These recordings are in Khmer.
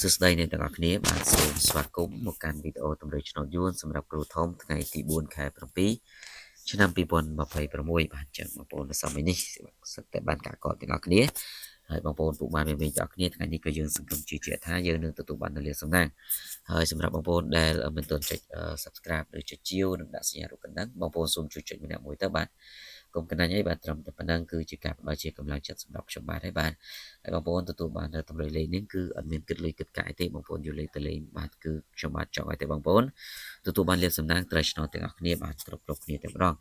សួស្តីអ្នកទាំងអស់គ្នាបាទសូមស្វាគមន៍មកកាន់វីដេអូតម្រុយឆ្នោតយួនសម្រាប់គ្រូធំថ្ងៃទី4ខែ7ឆ្នាំ2026បាទចឹងបងប្អូននៅសម័យនេះសិតតែបានកាកតទាំងអស់គ្នាហើយបងប្អូនពុកម៉ែមេមីទាំងអស់គ្នាថ្ងៃនេះក៏យើងសង្ឃឹមជឿជាក់ថាយើងនឹងទទួលបាននូវលាភសំណាងហើយសម្រាប់បងប្អូនដែលមិនទាន់ចុច Subscribe ឬចុចជាវនិងដាក់សញ្ញារូបកណ្ដឹងបងប្អូនសូមជួយចុចម្នាក់មួយទៅបាទកុំកណ្ដាញ់អីបាទត្រឹមតែប៉ុណ្ណឹងគឺជាការផ្ដល់ជាកម្លាំងចិត្តសម្រាប់ខ្ញុំបាទហើយបាទហើយបងប្អូនទទួលបាននៅតម្រុយលេខនេះគឺអត់មានគិតលុយគិតកាយទេបងប្អូនយកលេខទៅលេងបាទគឺខ្ញុំបាទចង់ឲ្យតែបងប្អូនទទួលបានលាភសំណាងត្រៃឆ្នោតទាំងអស់គ្នាបាទគ្រប់គ្នាតែម្ដង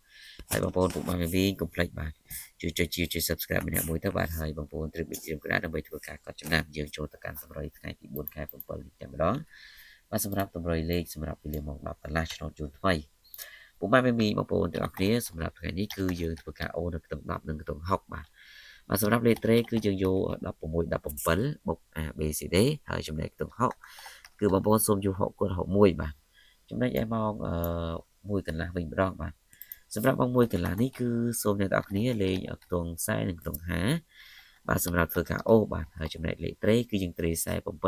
ហើយបងប្អូនពុកម៉ែវិញកុំភ្លេចបាទជួយចុចជាជួយ Subscribe ម្នាក់មួយទៅបាទហើយបងប្អូនត្រូវបិទជាក្រាដើម្បីធ្វើការកត់ចំណាំយើងចូលទៅកាន់តម្រុយថ្ងៃទី4ខែ7នេះតែម្ដងបាទសម្រាប់តម្រុយលេខសម្រាប់វេលាម៉ោង10កន្លះឆ្នោតជូនថ្មីពុកម៉ែមីបងប្អូនទាំងអស់គ្នាសម្រាប់ថ្ងៃនេះគឺយើងធ្វើការអូននៅខ្ទង់10និងខ្ទង់60បាទសម្រាប់លេខត្រេគឺយើងយក16 17បុក A B C D ហើយចំណែកខ្ទង់60គឺបងប្អូនសូមយក60គុណ61បាទចំណែកឯម៉ោង1កន្លះវិញម្ដងបាទសម្រាប់ម៉ោង1កន្លះនេះគឺសូមអ្នកទាំងអស់គ្នាលេងខ្ទង់40និងខ្ទង់50បាទសម្រាប់ធ្វើការអូបាទហើយចំណែកលេខត្រេគឺយើងត្រេ47 48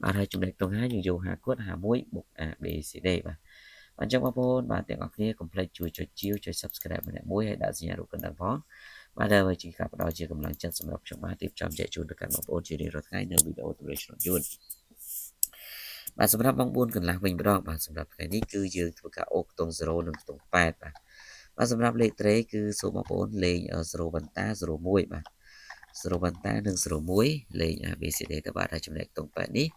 បាទហើយចំណែកខ្ទង់50យើងយក50គុណ51បុក A B C D បាទអញ្ចឹងបងប្អូនបាទទាំងអស់គ្នាកុំភ្លេចជួយចុចជាវចុច Subscribe ម្នាក់មួយហើយដាក់សញ្ញារូបកណ្ដឹងផងបាទដើម្បីជាការផ្ដល់ជាកម្លាំងចិត្តសម្រាប់ខ្ញុំបាទរៀបចំចែកជូនទៅកាន់បងប្អូនជារៀងរាល់ថ្ងៃនៅវីដេអូតម្រូវឆ្នោតយួនបាទសម្រាប់ម៉ោង4កន្លះវិញម្ដងបាទសម្រាប់ថ្ងៃនេះគឺយើងធ្វើការអូខ្ទង់0និងខ្ទង់8បាទសម្រាប់លេខត្រេគឺសូមបងប្អូនលេង0បន្តា01បាទ0បន្តានិង01លេង ABCD ទៅបាទហើយចំណែកខ្ទង់8នេះ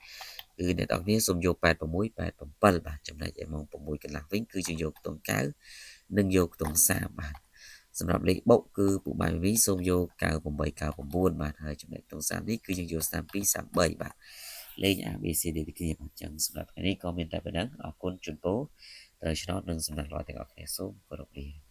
គឺអ្នកទាំងគ្នាសូមយក86 87បាទចំណែកឯម៉ោង6កន្លះវិញគឺយើងយកខ្ទង់9និងយកខ្ទង់30បាទសម្រាប់លេខបុកគឺពុកម៉ែវិញសូមយក98 99បាទហើយចំណែកខ្ទង់30នេះគឺយើងយក32 33បាទលេង ABCD ទៅគ្នាបាទចឹងសម្រាប់ថ្ងៃនេះក៏មានតែប៉ុណ្ណឹងអរគុណជូនពរត្រូវឆ្នោតនិងសំណាងល្អទាំងអស់គ្នាសូមគោរពលា